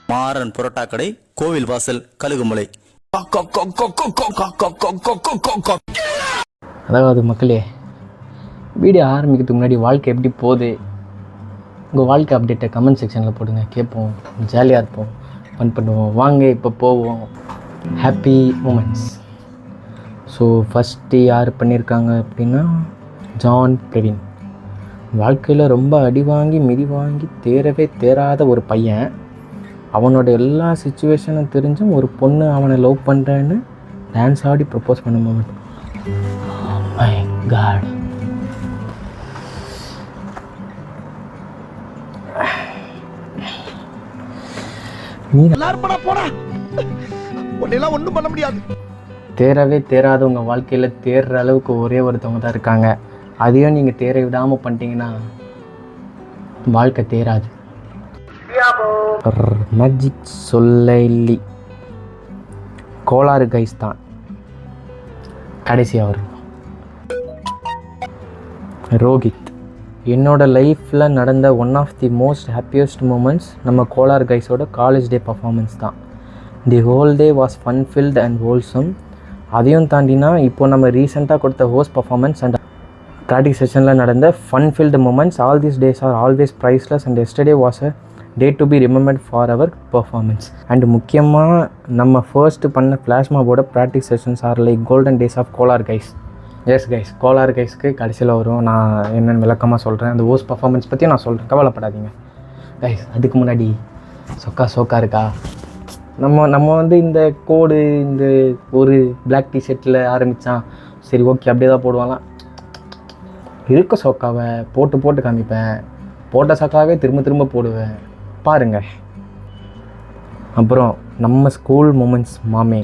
மாறன் புரோட்டா கடை, கோவில் வாசல், கழுகுமலை. அதாவது மக்களே, வீடியோ ஆரம்பிக்கிறதுக்கு முன்னாடி வாழ்க்கை எப்படி போகுது, உங்கள் வாழ்க்கை அப்டேட்டை கமெண்ட் செக்ஷனில் போடுங்க, கேட்போம், ஜாலியாக இருப்போம், ஃபன் பண்ணுவோம். வாங்க இப்போ போவோம். Happy moments. ஸோ ஃபஸ்ட்டு யார் பண்ணியிருக்காங்க அப்படின்னா ஜான் பிரவீன். வாழ்க்கையில் ரொம்ப அடி வாங்கி மிதி வாங்கி தேரவே தேராத ஒரு பையன், அவனோட எல்லா சிச்சுவேஷனும் தெரிஞ்சும் ஒரு பொண்ணு அவனை லவ் பண்ணுறேன்னு டான்ஸ் ஆடி ப்ரப்போஸ் பண்ண மூமெண்ட். My God. ஒன்றும் பண்ண முடியாது. தேரவே தேராதவங்க வாழ்க்கையில் தேர்ற அளவுக்கு ஒரே ஒருத்தவங்க தான் இருக்காங்க. அதையும் நீங்கள் தேர விடாமல் பண்ணிட்டீங்கன்னா வாழ்க்கை தேராது. மேஜிக் சொல்லி கோளாறு கைஸ் தான் கடைசியாக வரும். ரோஹித். என்னோடய லைஃப்பில் நடந்த one of the most happiest moments நம்ம கோலார் கைஸோட காலேஜ் டே பர்ஃபார்மன்ஸ் தான். The whole day was fun filled and wholesome. அதையும் தாண்டினா இப்போ நம்ம ரீசெண்டாக கொடுத்த ஹோஸ்ட் பர்ஃபார்மன்ஸ் அண்ட் ப்ராக்டிஸ் செஷனில் நடந்த fun filled moments, all these days are always priceless and yesterday was a day to be remembered for our performance. And முக்கியமாக நம்ம ஃபர்ஸ்ட்டு பண்ண ஃப்ளாஷ்மாபோட practice sessions are like golden days of Kolar guys. Yes guys, Kolar கைஸ்க்கு கடைசியில் வரும். நான் என்னென்னு விளக்கமாக சொல்கிறேன். அந்த ஹோஸ்ட் பர்ஃபார்மன்ஸ் பற்றி நான் சொல்கிறேன், கவலைப்படாதீங்க கைஸ். அதுக்கு முன்னாடி சோக்கா இருக்கா, நம்ம வந்து இந்த கோடு இந்த ஒரு பிளாக் டிஷர்ட்டில் ஆரம்பித்தான். சரி ஓகே, அப்படியே தான் போடுவாங்களாம். இருக்க சோக்காவை போட்டு காமிப்பேன், போட்ட சோக்காவே திரும்ப போடுவேன் பாருங்கள். அப்புறம் நம்ம ஸ்கூல் மூமெண்ட்ஸ் மாமே.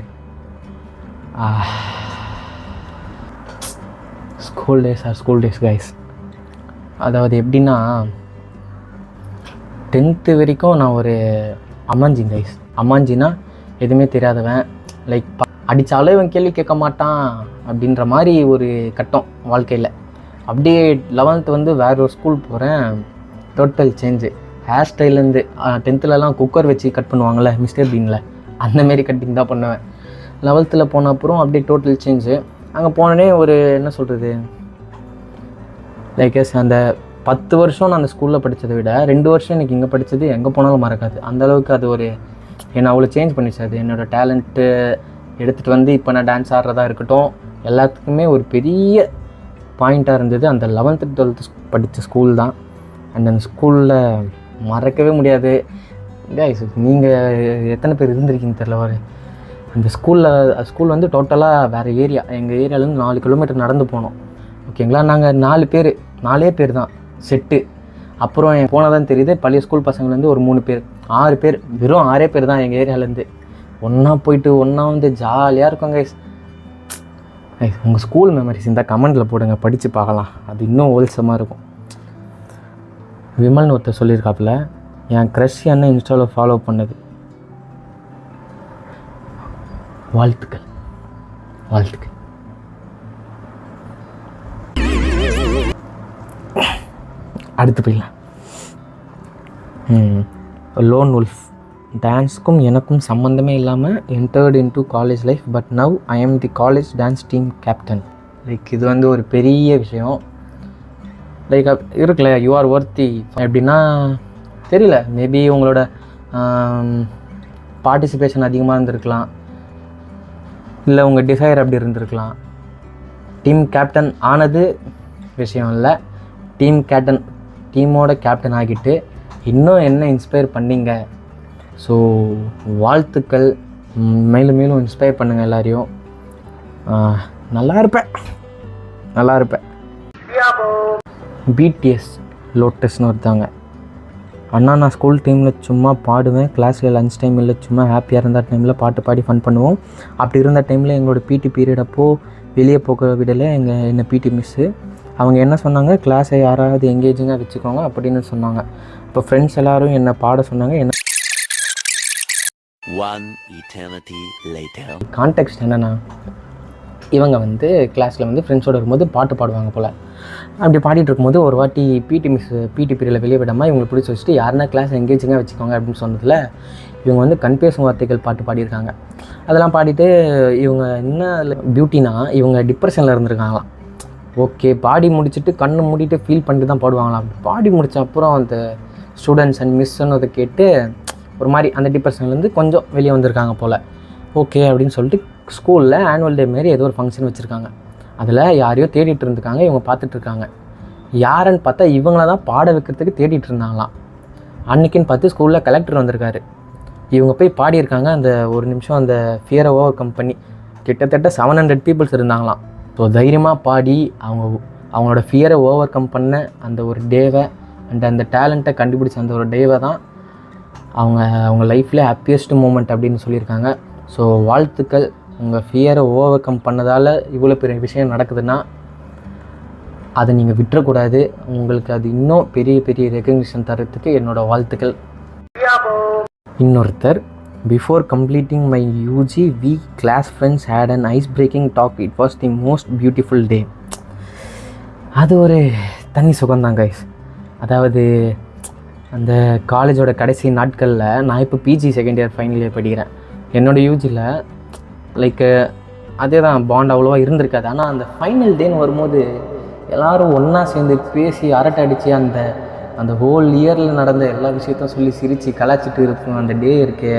School days guys. அதாவது எப்படின்னா 10th வரைக்கும் நான் ஒரு அம்மாஞ்சி கைஸ். அம்மாஞ்சினா எதுவுமே தெரியாதவன், லைக் அடித்தாலும் இவன் கேள்வி கேட்க மாட்டான் அப்படின்ற மாதிரி ஒரு கட்டம் வாழ்க்கையில். அப்படியே 11th வந்து வேறு ஒரு ஸ்கூல் போகிறேன், டோட்டல் சேஞ்சு. ஹேர் ஸ்டைல்லேருந்து 10thலலாம் குக்கர் வச்சு கட் பண்ணுவாங்கள்ல மிஸ்டர் பீனில், அந்தமாரி கட்டிங் தான் பண்ணுவேன். 11th போன அப்புறம் அப்படியே டோட்டல் சேஞ்சு. அங்கே போனோடனே ஒரு என்ன சொல்கிறது, லைக் அந்த 10 வருஷம் நான் அந்த ஸ்கூலில் படித்ததை விட 2 வருஷம் எனக்கு இங்கே படித்தது எங்கே போனாலும் மறக்காது. அந்தளவுக்கு அது ஒரு என்னை அவ்வளோ சேஞ்ச் பண்ணிச்சு. அது என்னோடய டேலண்ட்டு எடுத்துகிட்டு வந்து இப்போ நான் டான்ஸ் ஆடுறதா இருக்கட்டும், எல்லாத்துக்குமே ஒரு பெரிய பாயிண்ட்டாக இருந்தது அந்த 11th 12th படித்த ஸ்கூல் தான். அண்ட் அந்த ஸ்கூலில் மறக்கவே முடியாது கைஸ். நீங்கள் எத்தனை பேர் இருந்திருக்கீங்க தெரில. அந்த ஸ்கூல் வந்து டோட்டலாக வேறு ஏரியா. எங்கள் ஏரியாவிலேருந்து 4 கிலோமீட்டர் நடந்து போனோம், ஓகேங்களா. நாங்கள் 4 பேர் தான் செட்டு. அப்புறம் போனதான் தெரியுது, பழைய ஸ்கூல் பசங்கள்லேருந்து ஒரு 3 பேர், 6 பேர், வெறும் 6 பேர் தான் எங்கள் ஏரியாவிலேருந்து. ஒன்றா போயிட்டு ஒன்றா வந்து ஜாலியாக இருக்கும் கைஸ். உங்கள் ஸ்கூல் மெமரிஸ் இந்த கமெண்டில் போடுங்க, படித்து பார்க்கலாம், அது இன்னும் ஹோல்சமாக இருக்கும். விமல்னு ஒருத்தர் சொல்லியிருக்காப்புல, என் க்ரஷ் என்ன இன்ஸ்டாவில் ஃபாலோ பண்ணது. வாழ்த்துக்கள். அடுத்து போயிடலாம். Loan wolf. டான்ஸுக்கும் எனக்கும் சம்மந்தமே இல்லாமல் entered into college life, but now I am the college dance team captain. Like இது வந்து ஒரு பெரிய விஷயம். லைக் இருக்குல்ல, யூ ஆர் ஒர்த்தி எப்படின்னா தெரியல, மேபி உங்களோட பார்ட்டிசிபேஷன் அதிகமாக இருந்திருக்கலாம், இல்லை உங்கள் டிசைர் அப்படி இருந்திருக்கலாம். டீம் கேப்டன் ஆனது விஷயம் இல்லை, டீமோட கேப்டன் ஆகிட்டு இன்னும் என்ன இன்ஸ்பயர் பண்ணிங்க. ஸோ வாழ்த்துக்கள், மேலும் இன்ஸ்பயர் பண்ணுங்கள் எல்லாரையும். நல்லா இருப்பேன். பிடிஎஸ் லோட்டஸ்னு ஒருத்தாங்க. அண்ணா நான் ஸ்கூல் டைமில் சும்மா பாடுவேன், கிளாஸில் லஞ்ச் டைமில் சும்மா ஹாப்பியாக இருந்த டைமில் பாட்டு பாடி ஃபன் பண்ணுவோம். அப்படி இருந்த டைமில் எங்களோட பிடி பீரியட் அப்போது வெளியே போக விடலை என்னை பிடி மிஸ்ஸு. அவங்க என்ன சொன்னாங்க, கிளாஸை யாராவது எங்கேஜிங்காக வச்சுக்கோங்க அப்படின்னு சொன்னாங்க. இப்போ ஃப்ரெண்ட்ஸ் எல்லோரும் என்னை பாட சொன்னாங்க. One eternity later. கான்டெக்ஸ்ட் என்னென்னா, இவங்க வந்து கிளாஸில் வந்து ஃப்ரெண்ட்ஸோடு இருக்கும்போது பாட்டு பாடுவாங்க போல். அப்படி பாடிட்டு இருக்கும்போது ஒரு வாட்டி பிடி பீரியடில் வெளியே விடாமல் இவங்களை பிடிச்சி வச்சுட்டு யாருன்னா கிளாஸ் எங்கேஜிங்காக வச்சுக்கோங்க அப்படின்னு சொன்னதில் இவங்க வந்து கண் பேசும் வார்த்தைகள் பாட்டு பாடியிருக்காங்க. அதெல்லாம் பாடிட்டு இவங்க என்ன அதில் பியூட்டினா, இவங்க டிப்ரெஷனில் இருந்திருக்காங்களாம். ஓகே, பாடி முடிச்சுட்டு கண்ணு மூடிட்டு ஃபீல் பண்ணிட்டு தான் பாடுவாங்களாம். பாடி முடித்த அப்புறம் அந்த ஸ்டூடெண்ட்ஸ் அண்ட் மிஸ்ஸுன்னு அதை கேட்டு ஒரு மாதிரி அந்த டிப்ரெஷன்லேருந்து கொஞ்சம் வெளியே வந்திருக்காங்க போல். ஓகே அப்படின்னு சொல்லிட்டு ஸ்கூலில் ஆனுவல் டே மாரி ஏதோ ஒரு ஃபங்க்ஷன் வச்சுருக்காங்க. அதில் யாரையோ தேடிட்டு இருந்துக்காங்க. இவங்க பார்த்துட்ருக்காங்க. யாருன்னு பார்த்தா இவங்கள தான் பாட வைக்கிறதுக்கு தேடிட்டு இருந்தாங்களாம். அன்றைக்கின்னு பார்த்து ஸ்கூலில் கலெக்டர் வந்திருக்காரு. இவங்க போய் பாடியிருக்காங்க. அந்த ஒரு நிமிஷம் அந்த ஃபியரை ஓவர் கம் பண்ணி கிட்டத்தட்ட 700 பீப்புள்ஸ் இருந்தாங்களாம். ஸோ தைரியமாக பாடி அவங்களோட ஃபியரை ஓவர் கம் பண்ண அந்த ஒரு டேவை அண்ட் அந்த டேலண்ட்டை கண்டுபிடிச்ச அந்த ஒரு டேவை தான் அவங்க லைஃப்லேயே ஹாப்பியஸ்ட் மூமெண்ட் அப்படின்னு சொல்லியிருக்காங்க. ஸோ வாழ்த்துக்கள். உங்கள் ஃபியரை ஓவர் கம் பண்ணதால் இவ்வளோ பெரிய விஷயம் நடக்குதுன்னா அதை நீங்கள் விட்டுறக்கூடாது. உங்களுக்கு அது இன்னும் பெரிய பெரிய ரெகக்னிஷன் தரத்துக்கு என்னோடய வாழ்த்துக்கள். இன்னொருத்தர், before completing my UG we class friends had an ice breaking talk. It was the most beautiful day. அது ஒரு தனி சுகம்தான் கைஸ். அதாவது அந்த காலேஜோட கடைசி நாட்களில் நான் இப்போ PG second year final year படிக்கிறேன். என்னோடய யூஜியில் லைக்கு அதே தான் பாண்ட் அவ்வளோவா இருந்திருக்காது. ஆனால் அந்த ஃபைனல் டேன்னு வரும்போது எல்லோரும் ஒன்றா சேர்ந்து பேசி அரட்டை அடித்து அந்த ஹோல் இயரில் நடந்த எல்லா விஷயத்தையும் சொல்லி சிரித்து கலாச்சிட்டு இருக்கும் அந்த டே இருக்கே.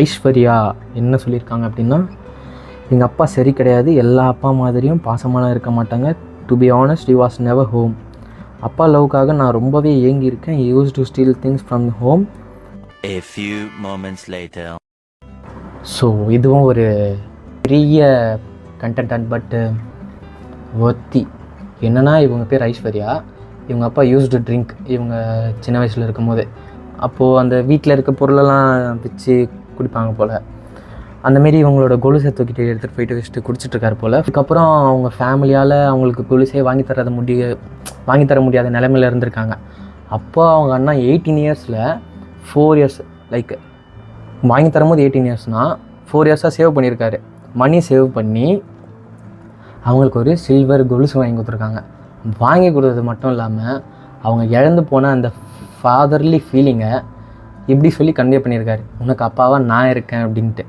ஐஸ்வர்யா என்ன சொல்லியிருக்காங்க அப்படின்னா, எங்கள் அப்பா சரி கிடையாது, எல்லா அப்பா மாதிரியும் பாசமாலாம் இருக்க மாட்டாங்க. To be honest he was never home. அப்பா லவ்க்காக நான் ரொம்பவே ஏங்கியிருக்கேன். he used to steal things from home. A few moments later. So இதுவும் ஒரு பெரிய கண்டென்ட் பட் ஒர்த்தி. என்னென்னா, இவங்க பேர் ஐஸ்வர்யா. இவங்க அப்பா யூஸ்டு ட்ரிங்க். இவங்க சின்ன வயசில் இருக்கும் போது அப்போது அந்த வீட்டில் இருக்க பொருளெல்லாம் வச்சு குடிப்பாங்க போல். அந்தமாரி இவங்களோட கொலுசை தூக்கிட்டு எடுத்துகிட்டு போயிட்டு வச்சுட்டு குடிச்சிட்ருக்காரு போல். அதுக்கப்புறம் அவங்க ஃபேமிலியால் அவங்களுக்கு கொலுசே வாங்கி தர முடியாத நிலைமையில் இருந்திருக்காங்க. அப்போ அவங்க அண்ணா 18 இயர்ஸில் 4 இயர்ஸ் லைக் வாங்கி தரும்போது 18 இயர்ஸ்னால் 4 இயர்ஸாக சேவ் பண்ணியிருக்காரு. மணி சேவ் பண்ணி அவங்களுக்கு ஒரு சில்வர் கொலுசு வாங்கி கொடுத்துருக்காங்க. வாங்கி கொடுத்தது மட்டும் இல்லாமல் அவங்க இழந்து போன அந்த ஃபாதர்லி ஃபீலிங்கை இப்படி சொல்லி கன்வே பண்ணியிருக்காரு, உனக்கு அப்பாவாக நான் இருக்கேன் அப்படின்ட்டு.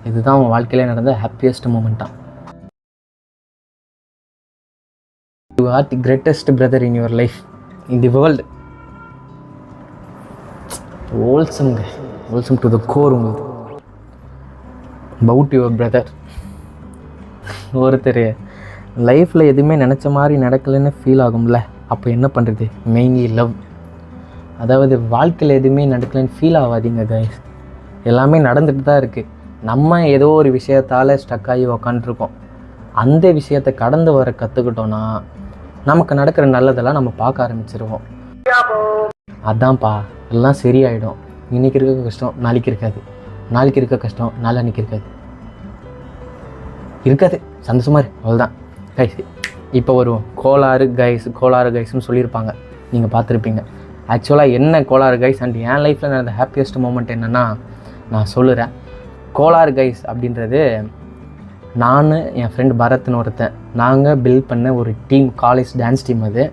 இதுதான் அவங்க வாழ்க்கையில் நடந்த ஹாப்பியஸ்ட் மூமெண்ட்டாக. You are the greatest brother in your life in the world. Wholesome to the core. உங்களுக்கு பவுட் யுவர் பிரதர். ஒருத்தர் லைஃப்பில் எதுவுமே நினச்ச மாதிரி நடக்கலைன்னு ஃபீல் ஆகும்ல, அப்போ என்ன பண்ணுறது? Mainly love. அதாவது வாழ்க்கையில் எதுவுமே நடக்கலைன்னு ஃபீல் ஆகாதீங்க கைஸ். எல்லாமே நடந்துட்டு தான் இருக்குது. நம்ம ஏதோ ஒரு விஷயத்தால் ஸ்டக் ஆகி உக்காண்ட்ருக்கோம். அந்த விஷயத்தை கடந்து வர கற்றுக்கிட்டோன்னா நமக்கு நடக்கிற நல்லதெல்லாம் நம்ம பார்க்க ஆரம்பிச்சிருவோம். அதான்ப்பா, எல்லாம் சரியாயிடும். இன்றைக்கி இருக்க கஷ்டம் நாளைக்கு இருக்காது, நாளைக்கு இருக்க கஷ்டம் நாளைக்கு இருக்காது. சந்தோஷமாக அவ்வளோதான் கைஸ். இப்போ வருவோம் கோளாறு கைஸ்ன்னு சொல்லியிருப்பாங்க, நீங்கள் பார்த்துருப்பீங்க. ஆக்சுவலாக என்ன கோளாறு கைஸ் அண்ட் என் லைஃப்பில் நடந்த ஹாப்பியஸ்ட் மூமெண்ட் என்னென்னா நான் சொல்லுறேன். கோளாறு கைஸ் அப்படின்றது நான் என் ஃப்ரெண்ட் பரத்னு ஒருத்தன், நாங்கள் பில்ட் பண்ண ஒரு டீம், காலேஜ் டான்ஸ் டீம். அது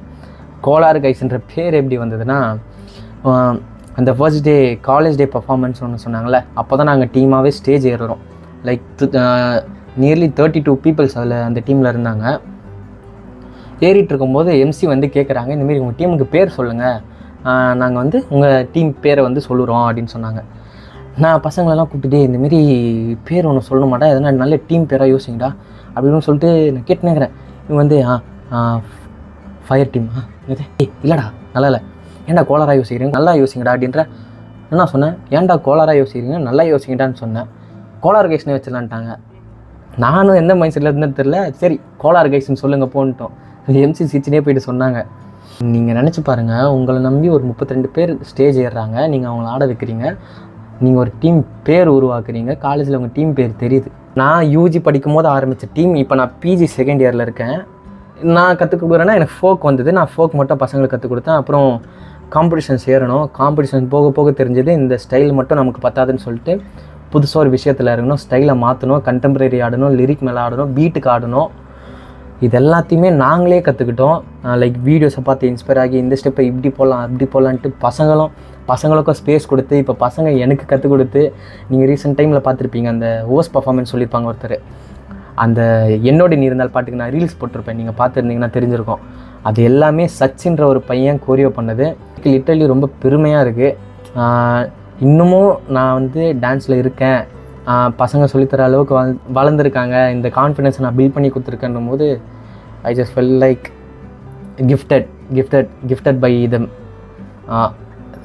கோளாறு கைஸ்ன்ற பேர் எப்படி வந்ததுன்னா, அந்த first day college day performance ஒன்று சொன்னாங்களே, அப்போ தான் நாங்கள் டீமாகவே ஸ்டேஜ் ஏறுறோம். லைக் நியர்லி 32 பீப்புள்ஸ் அதில் அந்த டீமில் இருந்தாங்க. ஏறிட்டு இருக்கும்போது எம்சி வந்து கேட்குறாங்க, இந்தமாரி உங்கள் டீமுக்கு பேர் சொல்லுங்கள், நாங்கள் வந்து உங்கள் டீம் பேரை வந்து சொல்லுறோம் அப்படின்னு சொன்னாங்க. நான் பசங்களெல்லாம் கூப்பிட்டுட்டே இந்தமாரி பேர் ஒன்று சொல்ல மாட்டேன், எதனா நல்ல டீம் பேராக யோசிங்கடா அப்படின்னு சொல்லிட்டு நான் கேட்டுனேங்கிறேன். இவங்க வந்து ஃபயர் டீமா? இல்லைடா நல்லா இல்லை, ஏன்டா கோளாராக யோசிக்கிறீங்க, நல்லா யோசிங்கடா அப்படின்ற. என்ன சொன்னேன், ஏன்டா கோளாராக யோசிக்கிறீங்க, நல்லா யோசிங்கடான்னு சொன்னேன். கோளாறு கைஸ்னே வச்சிடலான்ட்டாங்க. நானும் எந்த மைண்ட் செட்டில் இருந்தேன்னு தெரில. சரி கோளாறு கைஸ்ன்னு சொல்லுங்கள் போன்ட்டோம். எம்சி சிச்சினே போயிட்டு சொன்னாங்க. நீங்கள் நினச்சி பாருங்கள், உங்களை நம்பி ஒரு 32 பேர் ஸ்டேஜ் ஏறுறாங்க, நீங்கள் அவங்கள ஆட வைக்கிறீங்க, நீங்கள் ஒரு டீம் பேர் உருவாக்குறீங்க, காலேஜில் உங்கள் டீம் பேர் தெரியுது. நான் யூஜி படிக்கும் போது ஆரம்பித்த டீம் இப்போ நான் பிஜி செகண்ட் இயரில் இருக்கேன். நான் கற்றுக் கொடுக்குறேன்னா எனக்கு ஃபோக் வந்தது, நான் ஃபோக் மட்டும் பசங்களுக்கு கற்றுக் கொடுத்தேன். அப்புறம் காம்படிஷன்ஸ் ஏறணும். காம்படிஷன் போக போக தெரிஞ்சது இந்த ஸ்டைல் மட்டும் நமக்கு பத்தாதுன்னு சொல்லிட்டு புதுசாக ஒரு விஷயத்தில் இருக்கணும், ஸ்டைலை மாற்றணும், கண்டெம்பரரி ஆடணும், லிரிக் மேலே ஆடணும், பீட்டுக்கு ஆடணும். இது எல்லாத்தையுமே நாங்களே கற்றுக்கிட்டோம். லைக் வீடியோஸை பார்த்து இன்ஸ்பயர் ஆகி இந்த ஸ்டெப்பை இப்படி போடலாம் அப்படி போடலான்ட்டு பசங்களுக்கும் ஸ்பேஸ் கொடுத்து இப்போ பசங்க எனக்கு கற்றுக் கொடுத்து, நீங்கள் ரீசெண்ட் டைமில் பார்த்துருப்பீங்க அந்த ஓஸ் பர்ஃபார்மன்ஸ் சொல்லியிருப்பாங்க ஒருத்தர், அந்த என்னோட நீ இருந்தால் பாட்டுக்கு நான் ரீல்ஸ் போட்டிருப்பேன், நீங்கள் பார்த்துருந்தீங்கன்னா தெரிஞ்சிருக்கும். அது எல்லாமே சச்சின்ற ஒரு பையன் கோரியோ பண்ணது. லிட்டரலி ரொம்ப பெருமையாக இருக்குது. இன்னமும் நான் வந்து டான்ஸில் இருக்கேன், பசங்க சொல்லித்தர அளவுக்கு வளர்ந்துருக்காங்க, இந்த கான்ஃபிடென்ஸை நான் பில்ட் பண்ணி கொடுத்துருக்கேன்னும் போது I just fell like gifted by them.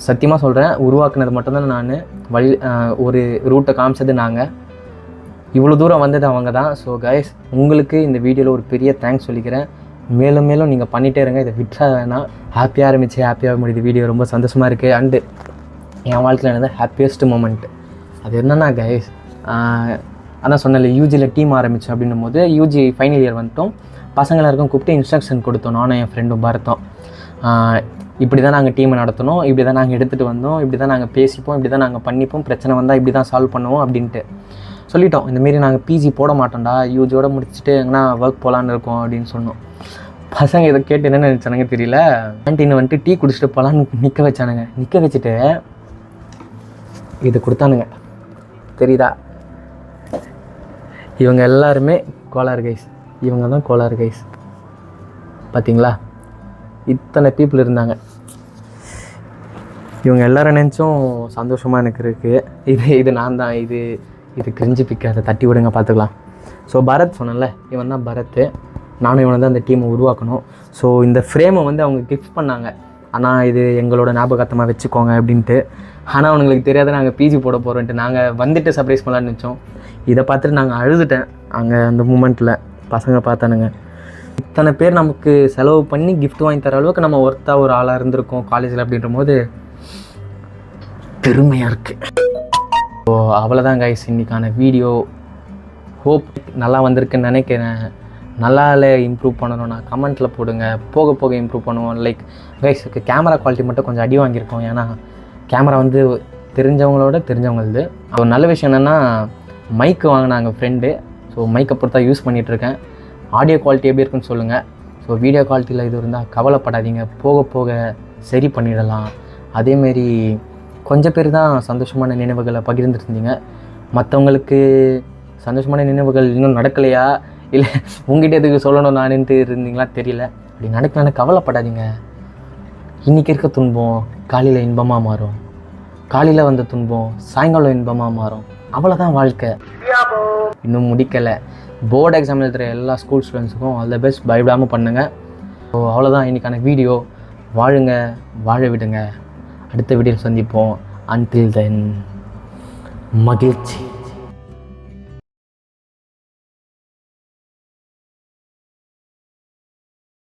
சத்தியமாக சொல்கிறேன், உருவாக்குனது மட்டும்தான் நான், ஒரு ரூட்டை காமிச்சது நாங்கள், இவ்வளோ தூரம் வந்தது அவங்க தான். ஸோ கைஸ், உங்களுக்கு இந்த வீடியோவில் ஒரு பெரிய தேங்க்ஸ் சொல்லிக்கிறேன். மேலும் மேலும் நீங்கள் பண்ணிகிட்டே இருங்க, இதை விட்டா வேணாம். ஹாப்பியாக ஆரம்பிச்சு ஹாப்பியாக முடியுது வீடியோ, ரொம்ப சந்தோஷமாக இருக்குது. அண்டு என் வாழ்க்கையில் நடந்த ஹாப்பியஸ்ட் மூமெண்ட் அது என்னென்னா கைஸ், அதான் சொன்னல யூஜியில் டீம் ஆரம்பித்தோம் அப்படின்னும் போது யூஜி ஃபைனல் இயர் வந்துட்டோம். பசங்க எல்லாருக்கும் கூப்பிட்டு இன்ஸ்ட்ரக்ஷன் கொடுத்தோம், நானும் என் ஃப்ரெண்டும் பரத்தோம். இப்படி தான் நாங்கள் டீமை நடத்தணும், இப்படி தான் நாங்கள் எடுத்துகிட்டு வந்தோம், இப்படி தான் நாங்கள் பேசிப்போம், இப்படி தான் நாங்கள் பண்ணிப்போம், பிரச்சனை வந்தால் இப்படி தான் சால்வ் பண்ணுவோம் அப்படின்ட்டு சொல்லிட்டோம். இந்தமாரி நாங்கள் பிஜி போட மாட்டோம்டா, யூஜியோட முடிச்சுட்டு எங்கன்னா ஒர்க் போகலான்னு இருக்கோம் அப்படின்னு சொன்னோம். பசங்க இதை கேட்டு என்ன நினச்சானுங்க தெரியல, கேன்டீனை வந்துட்டு டீ குடிச்சிட்டு போகலான்னு நிற்க வச்சுட்டு இது கொடுத்தானுங்க. தெரியுதா? இவங்க எல்லாருமே கோளாறு கைஸ், இவங்க தான் கோளாறு கைஸ். பார்த்தீங்களா, இத்தனை பீப்புள் இருந்தாங்க. இவங்க எல்லாரும் நினச்சும் சந்தோஷமாக எனக்கு இருக்குது. இது நான் தான், இது கிரிஞ்சு பிக்காத, தட்டி விடுங்க பார்த்துக்கலாம். ஸோ பரத் சொன்னேன்ல, இவன் தான் பரத். நானும் இவனை தான் அந்த டீமை உருவாக்கணும். ஸோ இந்த ஃப்ரேமை வந்து அவங்க கிஃப்ட் பண்ணாங்க, ஆனால் இது எங்களோட ஞாபகத்தமாக வச்சுக்கோங்க அப்படின்ட்டு. ஆனால் அவங்களுக்கு தெரியாத நாங்கள் பிஜி போட போகிறோன்ட்டு நாங்கள் வந்துட்டு சர்ப்ரைஸ் பண்ணலான்னு நினச்சோம். இதை பார்த்துட்டு நாங்கள் அழுதுட்டேன் அங்கே அந்த மூமெண்ட்டில். பசங்க பார்த்தானுங்க, இத்தனை பேர் நமக்கு செலவு பண்ணி கிஃப்ட் வாங்கி தர அளவுக்கு நம்ம ஒர்த்தாக ஒரு ஆளாக இருந்திருக்கோம் காலேஜில் அப்படின்ற போது பெருமையாக இருக்குது. ஸோ அவ்வளோதான் கைஸ் இன்றைக்கான வீடியோ. ஹோப் நல்லா வந்திருக்குன்னு நினைக்கிறேன். நல்லாலே இம்ப்ரூவ் பண்ணணும்னா கமெண்ட்டில் போடுங்க, போக போக இம்ப்ரூவ் பண்ணுவோம். லைக் கைஸுக்கு கேமரா குவாலிட்டி மட்டும் கொஞ்சம் அடி வாங்கியிருக்கோம், ஏன்னா கேமரா வந்து தெரிஞ்சவங்களது. ஒரு நல்ல விஷயம் என்னென்னா மைக்கு வாங்கினாங்க ஃப்ரெண்டு. ஸோ மைக்கை பொறுத்தா யூஸ் பண்ணிகிட்ருக்கேன். ஆடியோ குவாலிட்டி எப்படி இருக்குன்னு சொல்லுங்கள். ஸோ வீடியோ குவாலிட்டியில் இது இருந்தால் கவலைப்படாதீங்க, போக போக சரி பண்ணிடலாம். அதேமாரி கொஞ்சம் பேர் தான் சந்தோஷமான நினைவுகளை பகிர்ந்துருந்தீங்க. மற்றவங்களுக்கு சந்தோஷமான நினைவுகள் இன்னும் நடக்கலையா, இல்லை உங்ககிட்ட எதுக்கு சொல்லணும் நானுன்ட்டு இருந்தீங்களா தெரியல. அப்படி நடக்கலன்னு கவலைப்படாதீங்க. இன்றைக்கி இருக்க துன்பம் காலையில் இன்பமாக மாறும், காலையில் வந்த துன்பம் சாயங்காலம் இன்பமாக மாறும். அவ்வளோதான் வாழ்க்கை. இன்னும் முடிக்கலை. போர்டு எக்ஸாம் எழுதுகிற எல்லா ஸ்கூல் ஸ்டூடெண்ட்ஸுக்கும் ஆல் த பெஸ்ட். பயப்படாமல் பண்ணுங்கள். ஸோ அவ்வளோதான் இன்றைக்கான வீடியோ. வாழுங்க, வாழ விடுங்க. அடுத்த வீடியோவில் சந்திப்போம். அன்டில் தென் மகிழ்ச்சி.